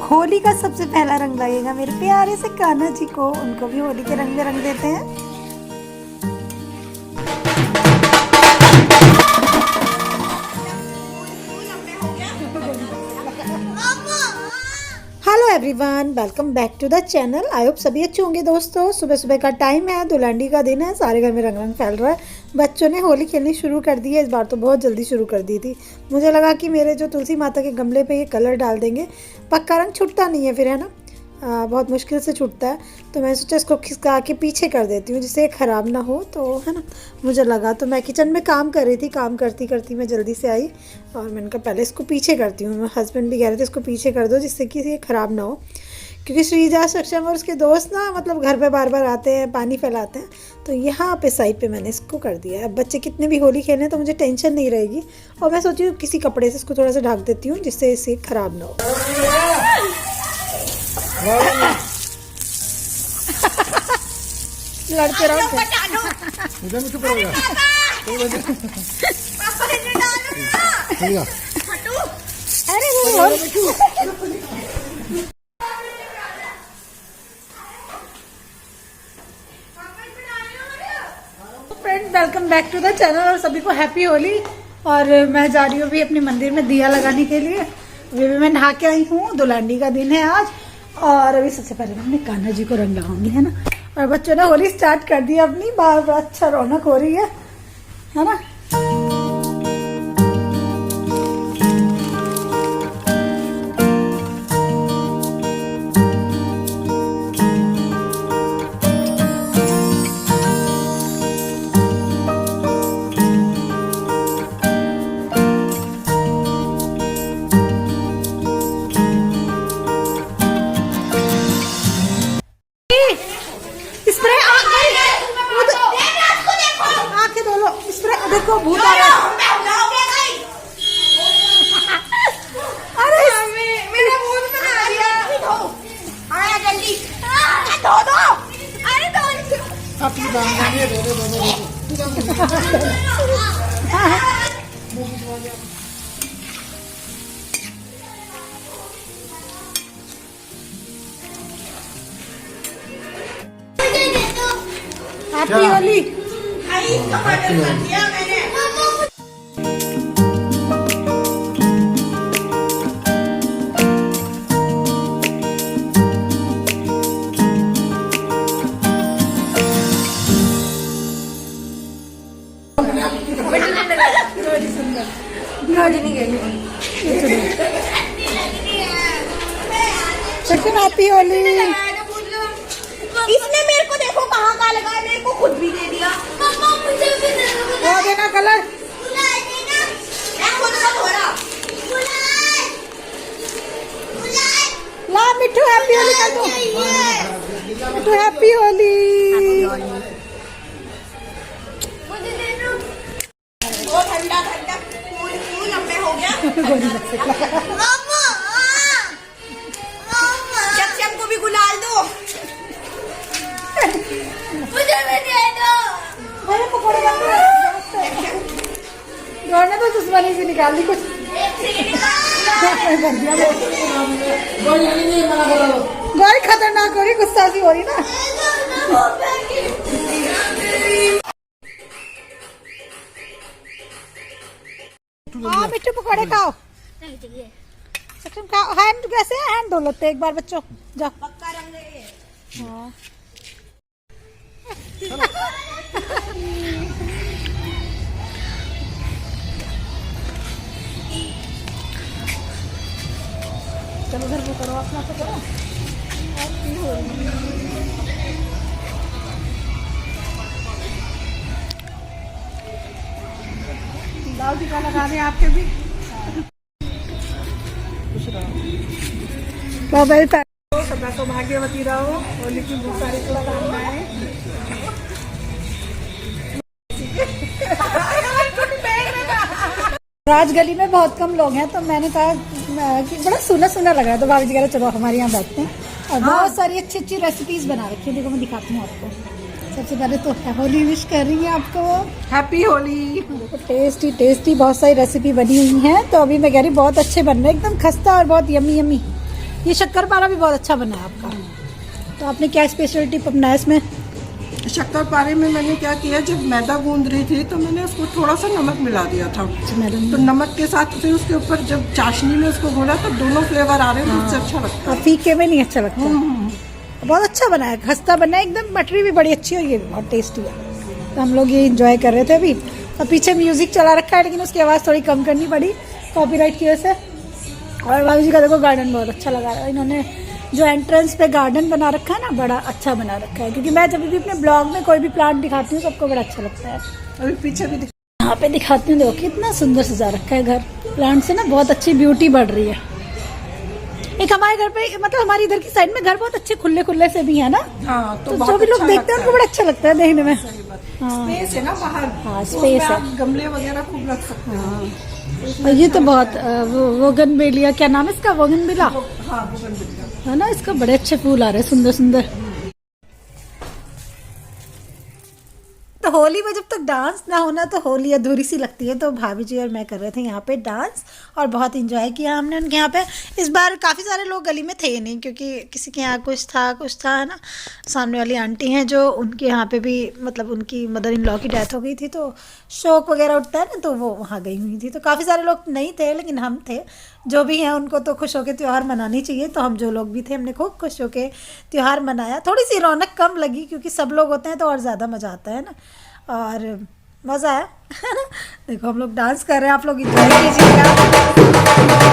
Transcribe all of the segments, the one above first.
होली का सबसे पहला रंग लगेगा मेरे प्यारे से कान्हा जी को, उनको भी होली के रंग में रंग देते हैं। Hello everyone, welcome back to the channel. I hope सभी अच्छे होंगे दोस्तों। सुबह सुबह का टाइम है, धुलंडी का दिन है, सारे घर में रंग रंग फैल रहा है। बच्चों ने होली खेलनी शुरू कर दी है, इस बार तो बहुत जल्दी शुरू कर दी थी। मुझे लगा कि मेरे जो तुलसी माता के गमले पे ये कलर डाल देंगे, पक्का रंग छूटता नहीं है फिर, है ना, बहुत मुश्किल से छूटता है। तो मैं सोचा इसको खिसका के पीछे कर देती हूँ जिससे ख़राब ना हो, तो है ना। मुझे लगा, तो मैं किचन में काम कर रही थी, काम करती करती मैं जल्दी से आई और मैंने कहा पहले इसको पीछे करती हूँ। मेरे हस्बैंड भी कह रहे थे इसको पीछे कर दो जिससे कि ये ख़राब ना हो, क्योंकि श्रीजा सक्षम और उसके दोस्त ना मतलब घर पे बार बार आते हैं, पानी फैलाते हैं। तो यहाँ पे साइड पे मैंने इसको कर दिया है। अब बच्चे कितने भी होली खेलें तो मुझे टेंशन नहीं रहेगी। और मैं सोची हूँ किसी कपड़े से इसको थोड़ा सा ढक देती हूँ जिससे इसे ख़राब ना हो। लड़ते रहो। Friends, welcome back to the channel और सभी को हैप्पी होली। और मैं जा रही हूँ अभी अपने मंदिर में दिया लगाने के लिए। अभी मैं नहा के आई हूँ, धुलंडी का दिन है आज। और अभी सबसे पहले मैं अपने कान्हा जी को रंग लगाऊंगी, है ना। और बच्चों ने होली स्टार्ट कर दी अपनी, बार बार अच्छा रौनक हो रही है ना। देखो भूत आ रहा है। अरे मेरा भूत बना दिया। आया जल्दी धो दो। अरे धो अपनी बांगड़ी दो। हैप्पी होली। हैप्पी होली। इसने मेरे को देखो कहाँ का लगाया, मेरे को खुद भी दे दिया। मम्मा मुझे भी दे दो। वो देना कलर। ला मिठू हैप्पी होली कर दो। मिठू हैप्पी होली। मुझे दे दो। वो ठंडा ठंडा फूल अब मैं हो गया। मम्मा को भी गुलाल दो। मुझे भी दे दो। अरे पकौड़े बन तो दुश्मनी से निकाल दी कुछ। गौरी खतरनाक हो रही, गुस्सा सी हो रही ना। हाँ मिट्टू पकौड़े खाओ। सक्षम खाओ। हैंड कैसे हैंड धो लेते एक बार बच्चों, जाओ। पक्का रंग है। हाँ चलो घर को करो, अपना तो करो। लाल टीका लगा दें आपके भी। सदा सौभाग्यवती रहो, होली की बहुत सारी शुभकामनाएं। राज गली में बहुत कम लोग हैं, तो मैंने कहा कि बड़ा सुना सुना लग रहा है, तो भाभी जी कह रहे चलो हमारे यहाँ बैठते हैं। और बहुत सारी अच्छी अच्छी रेसिपीज बना रखी है, देखो मैं दिखाती हूँ आपको। सबसे पहले तो होली विश कर रही है आपको, हैप्पी होली। टेस्टी टेस्टी बहुत सारी रेसिपी बनी हुई हैं, तो अभी मैं कह रही बहुत अच्छे बन रहे हैं, एकदम खस्ता और बहुत यमी यमी। ये शक्करपारा भी बहुत अच्छा बना है आपका। तो आपने क्या स्पेशल टिप अपनाया इसमें? शक्करपारे में मैंने क्या किया, जब मैदा गूंद रही थी तो मैंने उसको थोड़ा सा नमक मिला दिया था। मैडम तो नमक के साथ फिर उसके ऊपर जब चाशनी में उसको घोला तो दोनों फ्लेवर आ रहे हैं, तो उससे अच्छा लगता है। फीके में नहीं अच्छा लगता। बहुत अच्छा बना है, खस्ता बना है एकदम। मटरी भी बड़ी अच्छी हुई है, बहुत टेस्टी है। तो हम लोग ये इंजॉय कर रहे थे अभी। और पीछे म्यूजिक चला रखा है, लेकिन उसकी आवाज़ थोड़ी कम करनी पड़ी कॉपीराइट की वजह से। और भाभी जी का देखो गार्डन बहुत अच्छा लगा है। इन्होंने जो एंट्रेंस पे गार्डन बना रखा है ना, बड़ा अच्छा बना रखा है। क्योंकि मैं जब भी अपने ब्लॉग में कोई भी प्लांट दिखाती हूँ सबको बड़ा अच्छा लगता है। अभी पीछे भी यहाँ पे दिखाती हूँ, देखो कितना सुंदर सजा रखा है घर। प्लांट से ना बहुत अच्छी ब्यूटी बढ़ रही है। एक हमारे घर पे, मतलब हमारी इधर की साइड में घर बहुत अच्छे खुले खुले से भी है ना। हाँ, तो जो भी लोग देखते हैं उनको बड़ा अच्छा लगता है देखने में। स्पेस है ना बाहर। हाँ, स्पेस है। आप गमले वगैरह खूब रख सकते हैं। और ये तो बहुत वोगनवेलिया, क्या नाम है इसका? वोगनविला। हाँ, बोगनविलिया है ना, इसका बड़े अच्छे फूल आ रहे हैं, सुंदर सुंदर। तो होली में जब तक डांस ना होना तो होली अधूरी सी लगती है। तो भाभी जी और मैं कर रहे थे यहाँ पे डांस और बहुत इंजॉय किया हमने उनके यहाँ पे। इस बार काफ़ी सारे लोग गली में थे नहीं, क्योंकि किसी के यहाँ कुछ था है ना। सामने वाली आंटी हैं जो, उनके यहाँ पे भी मतलब उनकी मदर इन लॉ की डेथ हो गई थी, तो शोक वगैरह उठता है ना, तो वो वहाँ गई हुई थी। तो काफ़ी सारे लोग नहीं थे, लेकिन हम थे। जो भी हैं उनको तो खुश होकर त्यौहार मनानी चाहिए। तो हम जो लोग भी थे हमने खूब खुश होकर त्यौहार मनाया। थोड़ी सी रौनक कम लगी, क्योंकि सब लोग होते हैं तो और ज़्यादा मज़ा आता है ना, और मज़ा आया है ना। देखो हम लोग डांस कर रहे हैं, आप लोग इंजॉय कीजिएगा।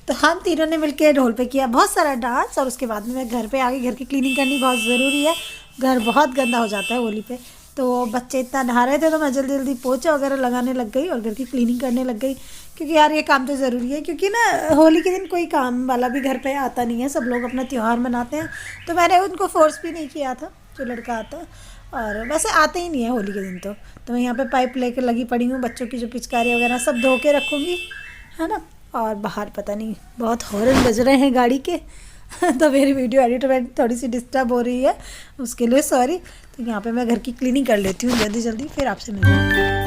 तो हम तीनों ने मिलकर ढोल पे किया बहुत सारा डांस। और उसके बाद में मैं घर पे आ गई। घर की क्लीनिंग करनी बहुत ज़रूरी है, घर बहुत गंदा हो जाता है होली पे। तो बच्चे इतना नहा रहे थे तो मैं जल्दी जल्दी पोछा वगैरह लगाने लग गई और घर की क्लीनिंग करने लग गई, क्योंकि यार ये काम तो ज़रूरी है। क्योंकि ना होली के दिन कोई काम वाला भी घर पे आता नहीं है, सब लोग अपना त्यौहार मनाते हैं। तो मैंने उनको फोर्स भी नहीं किया था, जो लड़का आता है, और वैसे आते ही नहीं है होली के दिन। तो मैं यहाँ पे पाइप लेके लगी पड़ी हूँ, बच्चों की जो पिचकारी वगैरह सब धो के रखूँगी, है ना। और बाहर पता नहीं बहुत हॉर्न बज रहे हैं गाड़ी के तो मेरी वीडियो एडिट में थोड़ी सी डिस्टर्ब हो रही है, उसके लिए सॉरी। तो यहाँ पे मैं घर की क्लीनिंग कर लेती हूँ जल्दी जल्दी, फिर आपसे मिलती हूँ।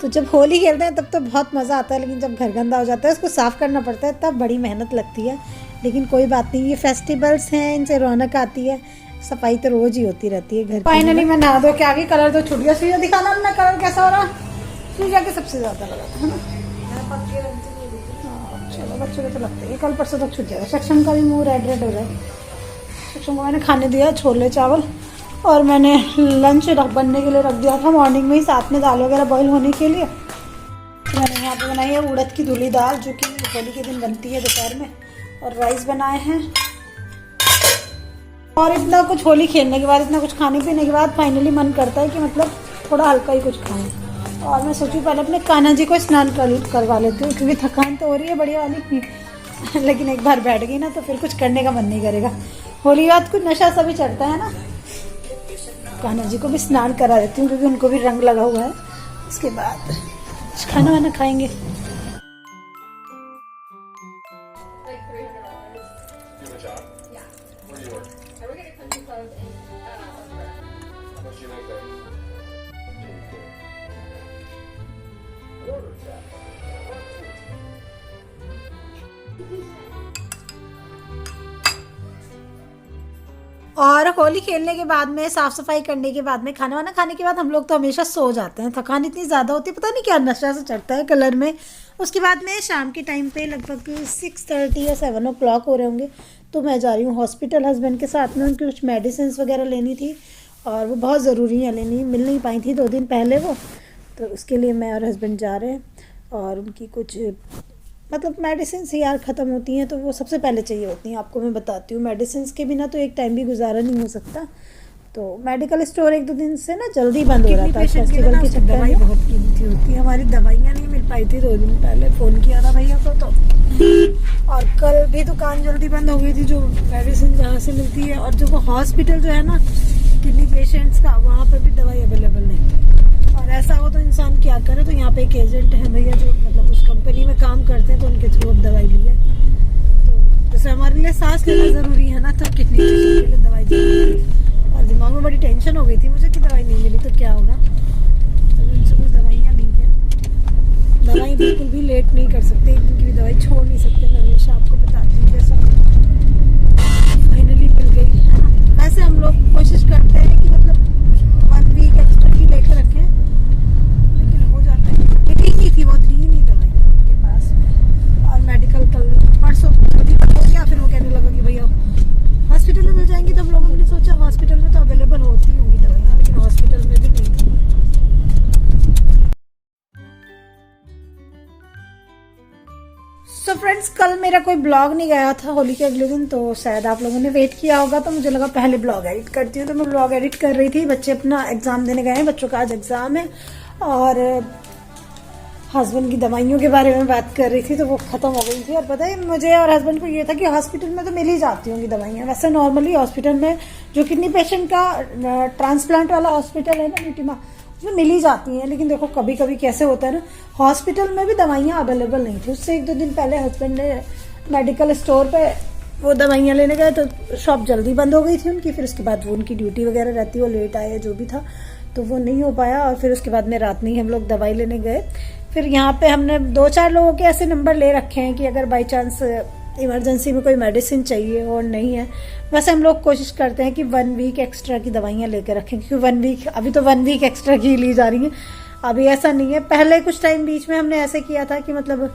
तो जब होली खेलते हैं तब तो बहुत मज़ा आता है, लेकिन जब घर गंदा हो जाता है उसको साफ़ करना पड़ता है, तब बड़ी मेहनत लगती है। लेकिन कोई बात नहीं, ये फेस्टिवल्स हैं, इनसे रौनक आती है। सफाई तो रोज़ ही होती रहती है घर की। फाइनली मैं नहा धो के आ गई, कलर तो छूट गया। सूर्य दिखाना अपना कलर कैसा हो रहा, सूर्य के सबसे ज़्यादा लगा था, है ना। चलो बच्चों को तो लगता है कल परसों तक छूट जाएगा। सक्षम का भी मुँह रेड रेड हो रहा है। सक्षम को मैंने खाने दिया छोले चावल, और मैंने लंच बनने के लिए रख दिया था मॉर्निंग में ही, साथ में दाल वगैरह बॉईल होने के लिए। तो मैंने यहाँ पे बनाई है उड़द की धुली दाल, जो कि होली के दिन बनती है दोपहर में, और राइस बनाए हैं। और इतना कुछ होली खेलने के बाद, इतना कुछ खाने पीने के बाद फाइनली मन करता है कि मतलब थोड़ा हल्का ही कुछ खाएं। और मैं सोची पहले अपने कान्हा जी को स्नान करवा लेती हूँ, क्योंकि थकान तो हो रही है बढ़िया वाली लेकिन एक बार बैठ गई ना तो फिर कुछ करने का मन नहीं करेगा। होली बाद कुछ नशा सा भी चढ़ता है ना। कान्हा जी को भी स्नान करा देती हूँ, क्योंकि उनको भी रंग लगा हुआ है। उसके बाद खाना वाना खाएंगे। और होली खेलने के बाद में, साफ सफाई करने के बाद में, खाना वाना खाने के बाद हम लोग तो हमेशा सो जाते हैं। थकान इतनी ज़्यादा होती है, पता नहीं क्या नशा से चढ़ता है कलर में। उसके बाद में शाम के टाइम पे लगभग 6:30 या 7 o'clock हो रहे होंगे, तो मैं जा रही हूँ हॉस्पिटल हस्बैंड के साथ में। उनकी कुछ मेडिसिन वगैरह लेनी थी, और वो बहुत ज़रूरी है लेनी, मिल नहीं पाई थी 2 दिन पहले वो, तो उसके लिए मैं और हस्बैंड जा रहे हैं। और उनकी कुछ मतलब मेडिसिन से यार ख़त्म होती हैं, तो वो सबसे पहले चाहिए होती हैं। आपको मैं बताती हूँ, मेडिसिन के बिना तो एक टाइम भी गुजारा नहीं हो सकता। तो मेडिकल स्टोर 1-2 दिन से ना जल्दी बंद हो रहा था फेस्टिवल के चक्कर में। बहुत कीमती होती है, हमारी दवाइयाँ नहीं मिल पाई थी 2 दिन पहले, फ़ोन किया था भैया को तो। और कल भी दुकान जल्दी बंद हो गई थी, जो मेडिसिन जहाँ से मिलती है। और जो हॉस्पिटल जो है ना किडनी पेशेंट्स का, वहाँ पर भी दवाई अवेलेबल नहीं। और ऐसा हो तो इंसान क्या करे। तो यहाँ पे एक एजेंट है भैया, जो मतलब उस कंपनी में काम करते हैं, तो उनके थ्रू अब दवाई ली है। तो जैसे हमारे लिए सांस लेना ज़रूरी है ना, तो किडनी पेशेंट के लिए दवाई जरूरी है। और दिमाग में बड़ी टेंशन हो गई थी मुझे कि दवाई नहीं मिली तो क्या होगा। तो उनसे कुछ दवाइयाँ ली हैं। दवाई बिल्कुल भी लेट नहीं कर सकते, एक दिन की भी दवाई छोड़ नहीं सकते। मैं हमेशा आपको बताती हूँ कैसा। फाइनली मिल गई, है ना। वैसे हम लोग कोशिश करते हैं कि मतलब 1 वीक एक्स्ट्रा की लेकर रखें, लेकिन हो जाता है। मिली ही थी वो 3 ही दवाई उनके पास में। और मेडिकल कल परसों हो गया, फिर वो कहने लगा कि भैया हॉस्पिटल में मिल जाएंगी। तो हम लोगों ने सोचा हॉस्पिटल में तो अवेलेबल होती होंगी दवाइयाँ, लेकिन हॉस्पिटल में भी नहीं थी। सो फ्रेंड्स, कल मेरा कोई ब्लॉग नहीं गया था होली के अगले दिन, तो शायद आप लोगों ने वेट किया होगा। तो मुझे लगा पहले ब्लॉग एडिट करती हूँ, तो मैं ब्लॉग एडिट कर रही थी। बच्चे अपना एग्जाम देने गए हैं, बच्चों का आज एग्जाम है। और हस्बैंड की दवाइयों के बारे में बात कर रही थी, तो वो ख़त्म हो गई थी। और पता है मुझे और हस्बैंड को ये था कि हॉस्पिटल में तो मिल ही जाती होंगी दवाइयाँ। वैसे नॉर्मली हॉस्पिटल में जो किडनी पेशेंट का ट्रांसप्लांट वाला हॉस्पिटल है ना नीटिमा, उसमें मिल ही जाती हैं। लेकिन देखो कभी कभी कैसे होता है ना, हॉस्पिटल में भी दवाइयाँ अवेलेबल नहीं थी। उससे 1-2 दिन पहले हस्बैंड ने मेडिकल स्टोर पे वो दवाइयाँ लेने गए, तो शॉप जल्दी बंद हो गई थी उनकी। फिर उसके बाद वो उनकी ड्यूटी वगैरह रहती है, वो लेट आए जो भी था, तो वो नहीं हो पाया। और फिर उसके बाद में रात में ही हम लोग दवाई लेने गए। फिर यहाँ पे हमने 2-4 लोगों के ऐसे नंबर ले रखे हैं कि अगर बाई चांस इमरजेंसी में कोई मेडिसिन चाहिए और नहीं है। वैसे हम लोग कोशिश करते हैं कि 1 वीक एक्स्ट्रा की दवाइयाँ लेकर रखें, क्योंकि 1 वीक अभी तो 1 वीक एक्स्ट्रा की ली जा रही है। अभी ऐसा नहीं है, पहले कुछ टाइम बीच में हमने ऐसे किया था कि मतलब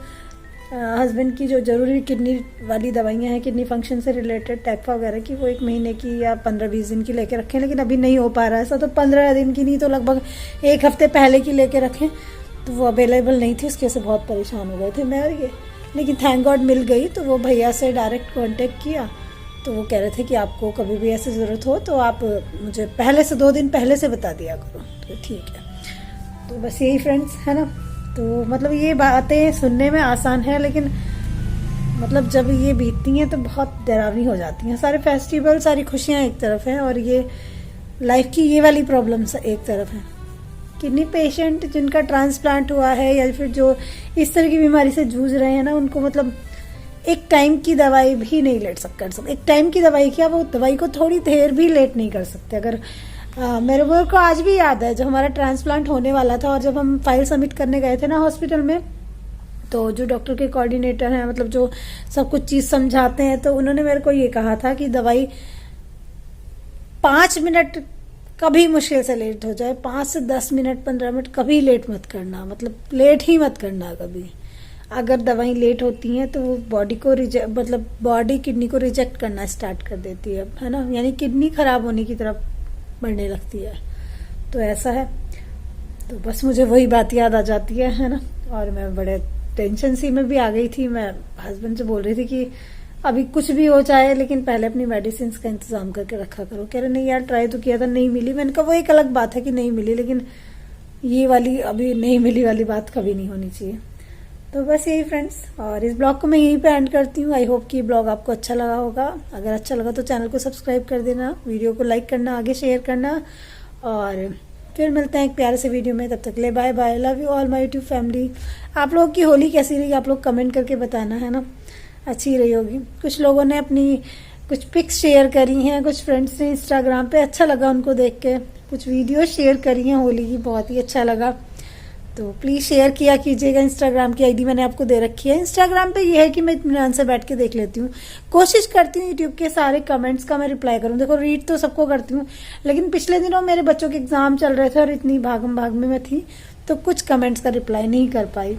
हस्बैंड की जो ज़रूरी किडनी वाली दवाइयाँ हैं, किडनी फंक्शन से रिलेटेड टैक्फा वगैरह की, वो 1 महीने की या 15-20 दिन की लेके रखें, लेकिन अभी नहीं हो पा रहा है ऐसा। तो 15 दिन की नहीं तो लगभग 1 हफ्ते पहले की लेके रखें, तो वो अवेलेबल नहीं थी, उसकी वजह से बहुत परेशान हो गए थे मैं और ये। लेकिन थैंक गॉड मिल गई। तो वो भैया से डायरेक्ट कांटेक्ट किया, तो वो कह रहे थे कि आपको कभी भी ऐसी ज़रूरत हो तो आप मुझे पहले से 2 दिन पहले से बता दिया करो। तो ठीक है। तो बस यही फ्रेंड्स है ना। तो मतलब ये बातें सुनने में आसान है, लेकिन मतलब जब ये बीतती हैं तो बहुत डरावनी हो जाती हैं। सारे फेस्टिवल, सारी खुशियाँ एक तरफ हैं और ये लाइफ की ये वाली प्रॉब्लम्स एक तरफ हैं। किडनी पेशेंट जिनका ट्रांसप्लांट हुआ है या फिर जो इस तरह की बीमारी से जूझ रहे हैं ना, उनको मतलब एक टाइम की दवाई भी नहीं लेट कर सकते। एक टाइम की दवाई क्या, वो दवाई को थोड़ी देर भी लेट नहीं कर सकते। अगर मेरे को आज भी याद है जब हमारा ट्रांसप्लांट होने वाला था और जब हम फाइल सबमिट करने गए थे ना हॉस्पिटल में, तो जो डॉक्टर के कोऑर्डिनेटर हैं, मतलब जो सब कुछ चीज़ समझाते हैं, तो उन्होंने मेरे को ये कहा था कि दवाई 5 मिनट कभी मुश्किल से लेट हो जाए, 5 से 10 मिनट 15 मिनट कभी लेट मत करना, मतलब लेट ही मत करना कभी। अगर दवाई लेट होती हैं तो वो बॉडी को मतलब बॉडी किडनी को रिजेक्ट करना स्टार्ट कर देती है ना, यानी किडनी खराब होने की तरफ बढ़ने लगती है। तो ऐसा है। तो बस मुझे वही बात याद आ जाती है ना। और मैं बड़े टेंशन सी में भी आ गई थी। मैं हस्बैंड से बोल रही थी कि अभी कुछ भी हो जाए लेकिन पहले अपनी मेडिसिन का इंतजाम करके रखा करो। कह रहे नहीं यार, ट्राई तो किया था, नहीं मिली। मैंने कहा वो एक अलग बात है कि नहीं मिली, लेकिन ये वाली अभी नहीं मिली वाली बात कभी नहीं होनी चाहिए। तो बस यही फ्रेंड्स, और इस ब्लॉग को मैं यहीं पे एंड करती हूँ। आई होप कि ब्लॉग आपको अच्छा लगा होगा। अगर अच्छा लगा तो चैनल को सब्सक्राइब कर देना, वीडियो को लाइक करना, आगे शेयर करना, और फिर मिलते हैं एक प्यारे से वीडियो में। तब तक ले bye bye. Love you all my YouTube family. आप लोगों की होली कैसी रही आप लोग कमेंट करके बताना, है ना। अच्छी रही होगी। कुछ लोगों ने अपनी कुछ पिक्स शेयर करी हैं, कुछ फ्रेंड्स ने इंस्टाग्राम पे, अच्छा लगा उनको देख के। कुछ वीडियो शेयर करी हैं होली की, बहुत ही अच्छा लगा। तो प्लीज़ शेयर किया कीजिएगा। इंस्टाग्राम की आईडी मैंने आपको दे रखी है। इंस्टाग्राम पे ये है कि मैं इत्मीनान से बैठ के देख लेती हूँ। कोशिश करती हूँ यूट्यूब के सारे कमेंट्स का मैं रिप्लाई करूँ। देखो रीड तो सबको करती हूँ, लेकिन पिछले दिनों मेरे बच्चों के एग्जाम चल रहे थे और इतनी भागम भाग में मैं थी, तो कुछ कमेंट्स का रिप्लाई नहीं कर पाई।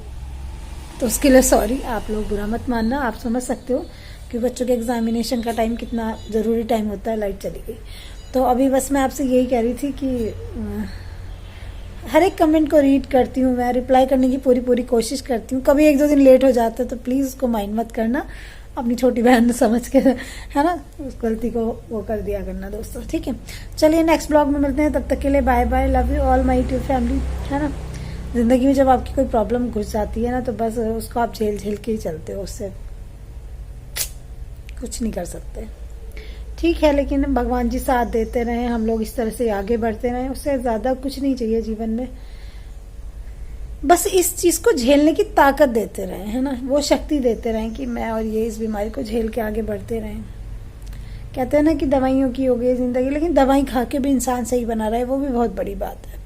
तो उसके लिए सॉरी, आप लोग बुरा मत मानना। आप समझ सकते हो कि बच्चों के एग्जामिनेशन का टाइम कितना ज़रूरी टाइम होता है। लाइट चली गई। तो अभी बस मैं आपसे यही कह रही थी कि हर एक कमेंट को रीड करती हूँ मैं, रिप्लाई करने की पूरी कोशिश करती हूँ। कभी 1-2 दिन लेट हो जाता है तो प्लीज़ उसको माइंड मत करना, अपनी छोटी बहन समझ के, है ना, उस गलती को वो कर दिया करना दोस्तों, ठीक है। चलिए नेक्स्ट ब्लॉग में मिलते हैं, तब तक के लिए bye bye. Love you all my YouTube family, है ना। ज़िंदगी में जब आपकी कोई प्रॉब्लम घुस जाती है ना, तो बस उसको आप झेल के ही चलते हो, उससे कुछ नहीं कर सकते, ठीक है। लेकिन भगवान जी साथ देते रहें, हम लोग इस तरह से आगे बढ़ते रहें, उससे ज़्यादा कुछ नहीं चाहिए जीवन में। बस इस चीज़ को झेलने की ताकत देते रहें, है ना, वो शक्ति देते रहें कि मैं और ये इस बीमारी को झेल के आगे बढ़ते रहें। कहते हैं ना कि दवाइयों की हो गई ज़िंदगी, लेकिन दवाई खा के भी इंसान सही बना रहा है, वो भी बहुत बड़ी बात है।